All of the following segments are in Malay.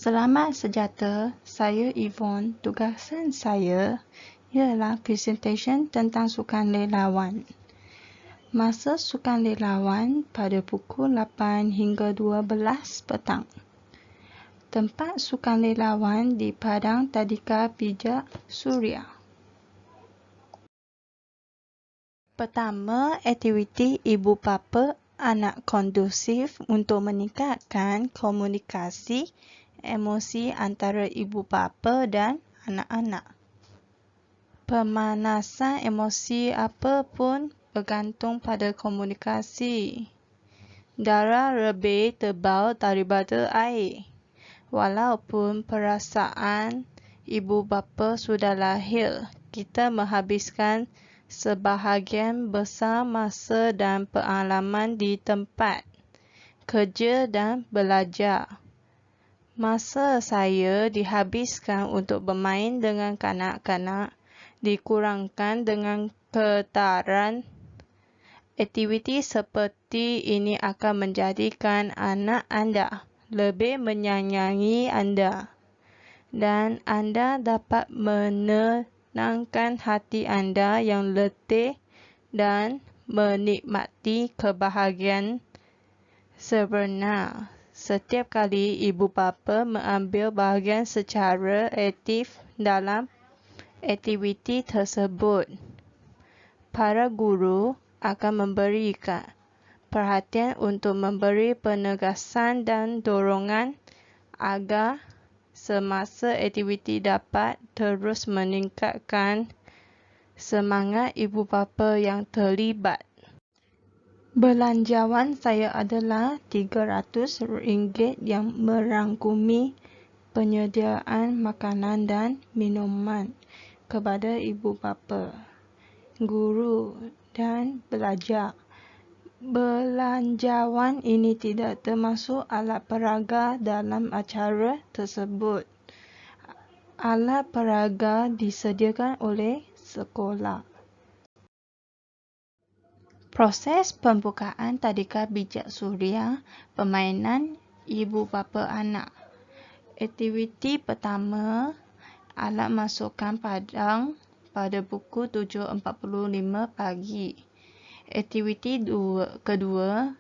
Selamat sejahtera, saya Yvonne. Tugasan saya ialah presentation tentang sukan lelawan. Masa sukan lelawan pada pukul 8 hingga 12 petang. Tempat sukan lelawan di Padang Tadika Bijak Suria. Pertama, aktiviti ibu bapa anak kondusif untuk meningkatkan komunikasi emosi antara ibu bapa dan anak-anak. Pemanasan emosi apa pun bergantung pada komunikasi. Darah lebih tebal daripada air. Walaupun perasaan ibu bapa sudah lahir, kita menghabiskan sebahagian besar masa dan pengalaman di tempat kerja dan belajar. Masa saya dihabiskan untuk bermain dengan kanak-kanak dikurangkan dengan ketaren. Aktiviti seperti ini akan menjadikan anak anda lebih menyayangi anda dan anda dapat menenangkan hati anda yang letih dan menikmati kebahagiaan sebenar. Setiap kali ibu bapa mengambil bahagian secara aktif dalam aktiviti tersebut, para guru akan memberikan perhatian untuk memberi penegasan dan dorongan agar semasa aktiviti dapat terus meningkatkan semangat ibu bapa yang terlibat. Belanjawan saya adalah RM300 yang merangkumi penyediaan makanan dan minuman kepada ibu bapa, guru dan pelajar. Belanjawan ini tidak termasuk alat peraga dalam acara tersebut. Alat peraga disediakan oleh sekolah. Proses pembukaan Tadika Bijak Suria, permainan ibu bapa anak. Aktiviti pertama, alat masukkan padang pada pukul 7.45 pagi. Aktiviti kedua,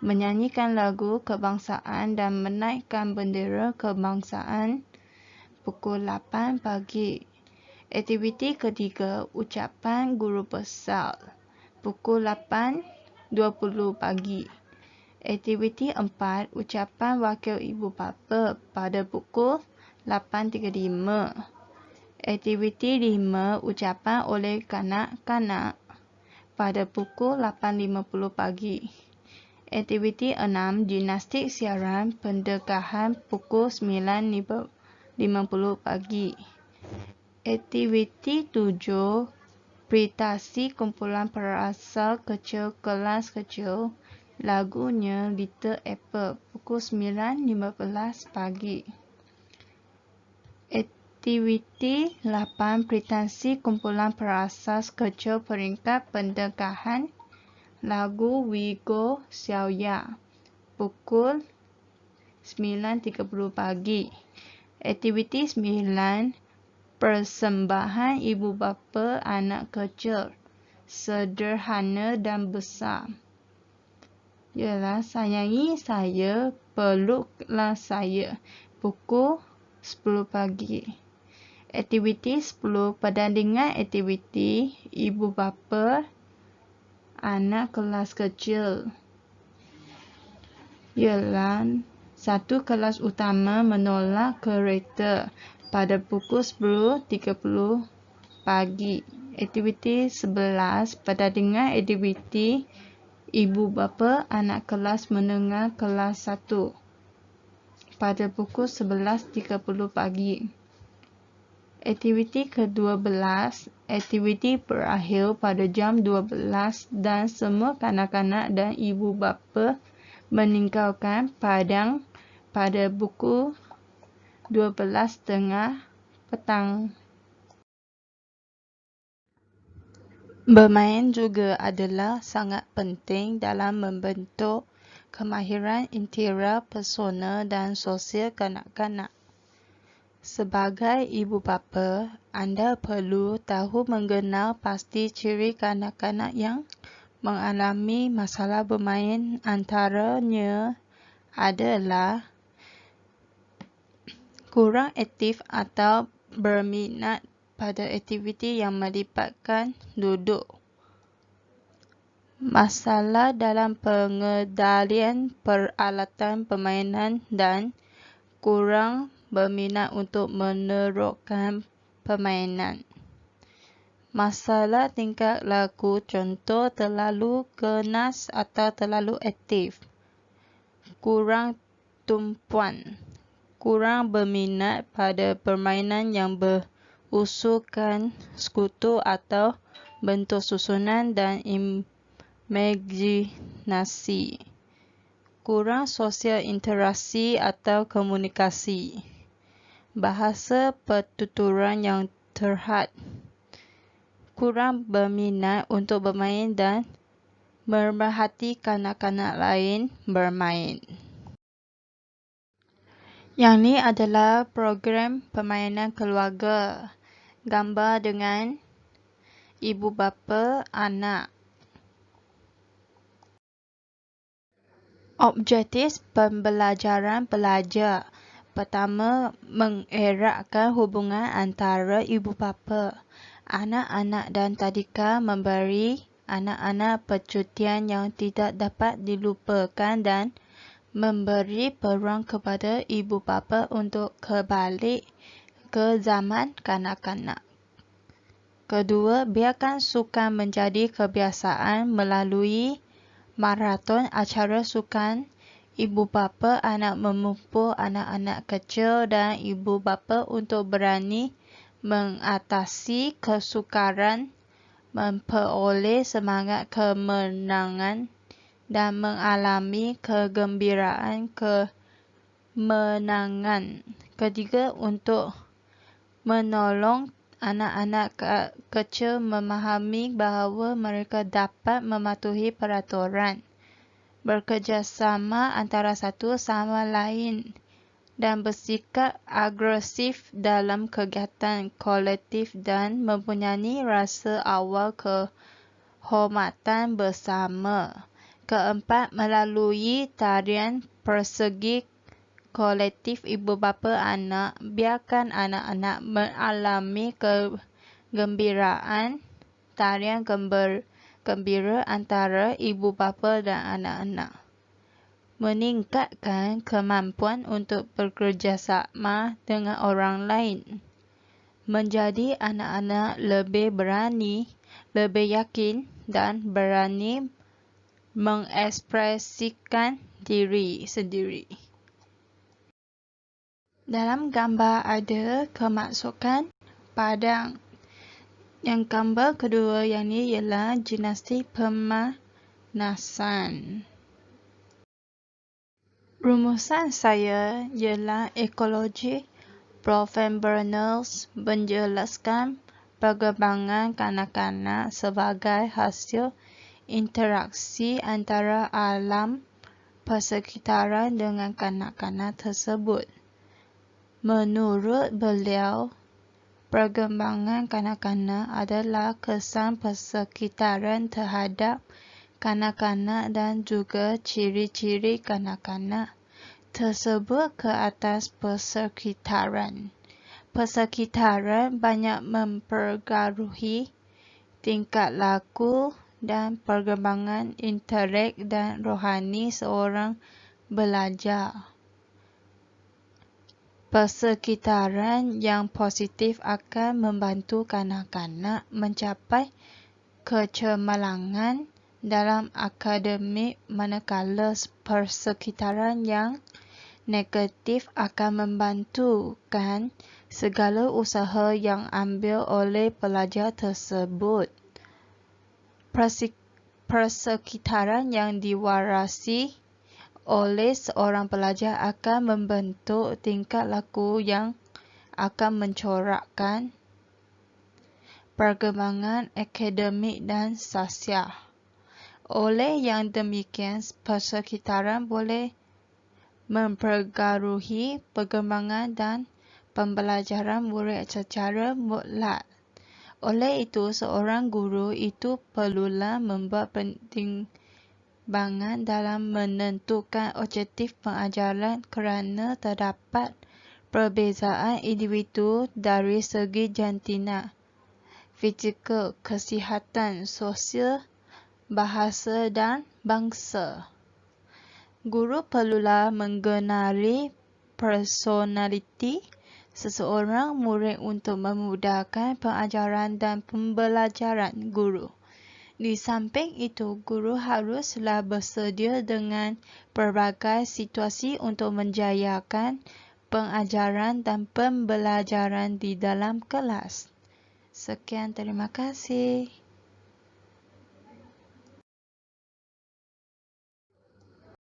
menyanyikan lagu kebangsaan dan menaikkan bendera kebangsaan pukul 8 pagi. Aktiviti ketiga, ucapan guru besar pukul 8.20 pagi. Aktiviti 4, ucapan wakil ibu bapa pada pukul 8.35. Aktiviti 5, ucapan oleh kanak-kanak pada pukul 8.50 pagi. Aktiviti 6, gimnastik siaran pendekatan pukul 9.50 pagi. Aktiviti 7, presentasi kumpulan perasal kecil kelas kecil, lagunya Little Apple pukul 9.15 pagi. Aktiviti 8, presentasi kumpulan perasal kecil peringkat pendekatan, lagu We Go Xiaoya pukul 9.30 pagi. Aktiviti 9, persembahan ibu bapa anak kecil, sederhana dan besar. Ialah sayangi saya, peluklah saya, pukul 10 pagi. Aktiviti 10, pertandingan aktiviti ibu bapa anak kelas kecil. Ialah satu kelas utama menolak kereta pada pukul 10.30 pagi. Aktiviti 11, pertandingan aktiviti ibu bapa anak kelas menengah kelas 1 pada pukul 11.30 pagi. Aktiviti ke-12, aktiviti berakhir pada jam 12 dan semua kanak-kanak dan ibu bapa meninggalkan padang pada pukul 12.30 petang. Bermain juga adalah sangat penting dalam membentuk kemahiran interior personal dan sosial kanak-kanak. Sebagai ibu bapa, anda perlu tahu mengenal pasti ciri kanak-kanak yang mengalami masalah bermain, antaranya adalah kurang aktif atau berminat pada aktiviti yang melibatkan duduk, masalah dalam pengendalian peralatan permainan dan kurang berminat untuk meneruskan permainan. Masalah tingkah laku, contoh terlalu ganas atau terlalu aktif, kurang tumpuan, kurang berminat pada permainan yang berusulkan sekutu atau bentuk susunan dan imajinasi, kurang sosial interaksi atau komunikasi, bahasa pertuturan yang terhad, kurang berminat untuk bermain dan memerhati kanak-kanak lain bermain. Yang ni adalah program permainan keluarga. Gambar dengan ibu bapa anak. Objektif pembelajaran pelajar. Pertama, mengeratkan hubungan antara ibu bapa, anak-anak dan tadika, memberi anak-anak percutian yang tidak dapat dilupakan dan memberi peluang kepada ibu bapa untuk kembali ke zaman kanak-kanak. Kedua, biarkan sukan menjadi kebiasaan melalui maraton acara sukan. Ibu bapa anak memupuk anak-anak kecil dan ibu bapa untuk berani mengatasi kesukaran, memperoleh semangat kemenangan dan mengalami kegembiraan kemenangan. Ketiga, untuk menolong anak-anak kecil memahami bahawa mereka dapat mematuhi peraturan, bekerjasama antara satu sama lain dan bersikap agresif dalam kegiatan kolektif dan mempunyai rasa awal kehormatan bersama. Keempat, melalui tarian persegi kolektif ibu bapa anak, biarkan anak-anak mengalami kegembiraan tarian gembira antara ibu bapa dan anak-anak. Meningkatkan kemampuan untuk bekerjasama dengan orang lain. Menjadi anak-anak lebih berani, lebih yakin dan berani mengekspresikan diri sendiri. Dalam gambar ada kemasukan padang. Yang gambar kedua yang ni ialah gimnastik pemanasan. Rumusan saya ialah ekologi. Prof. Berners menjelaskan perkembangan kanak-kanak sebagai hasil interaksi antara alam persekitaran dengan kanak-kanak tersebut. Menurut beliau, perkembangan kanak-kanak adalah kesan persekitaran terhadap kanak-kanak dan juga ciri-ciri kanak-kanak tersebut ke atas persekitaran. Persekitaran banyak mempengaruhi tingkah laku dan perkembangan intelek dan rohani seorang belajar. Persekitaran yang positif akan membantu kanak-kanak mencapai kecemerlangan dalam akademik, manakala persekitaran yang negatif akan membantukan segala usaha yang ambil oleh pelajar tersebut. Persekitaran yang diwarisi oleh seorang pelajar akan membentuk tingkah laku yang akan mencorakkan perkembangan akademik dan sosial. Oleh yang demikian, persekitaran boleh mempengaruhi perkembangan dan pembelajaran murid secara mutlak. Oleh itu, seorang guru itu perlulah membuat pertimbangan dalam menentukan objektif pengajaran kerana terdapat perbezaan individu dari segi jantina, fizikal, kesihatan, sosial, bahasa dan bangsa. Guru perlulah mengenali personaliti seseorang murid untuk memudahkan pengajaran dan pembelajaran guru. Di samping itu, guru haruslah bersedia dengan pelbagai situasi untuk menjayakan pengajaran dan pembelajaran di dalam kelas. Sekian, terima kasih.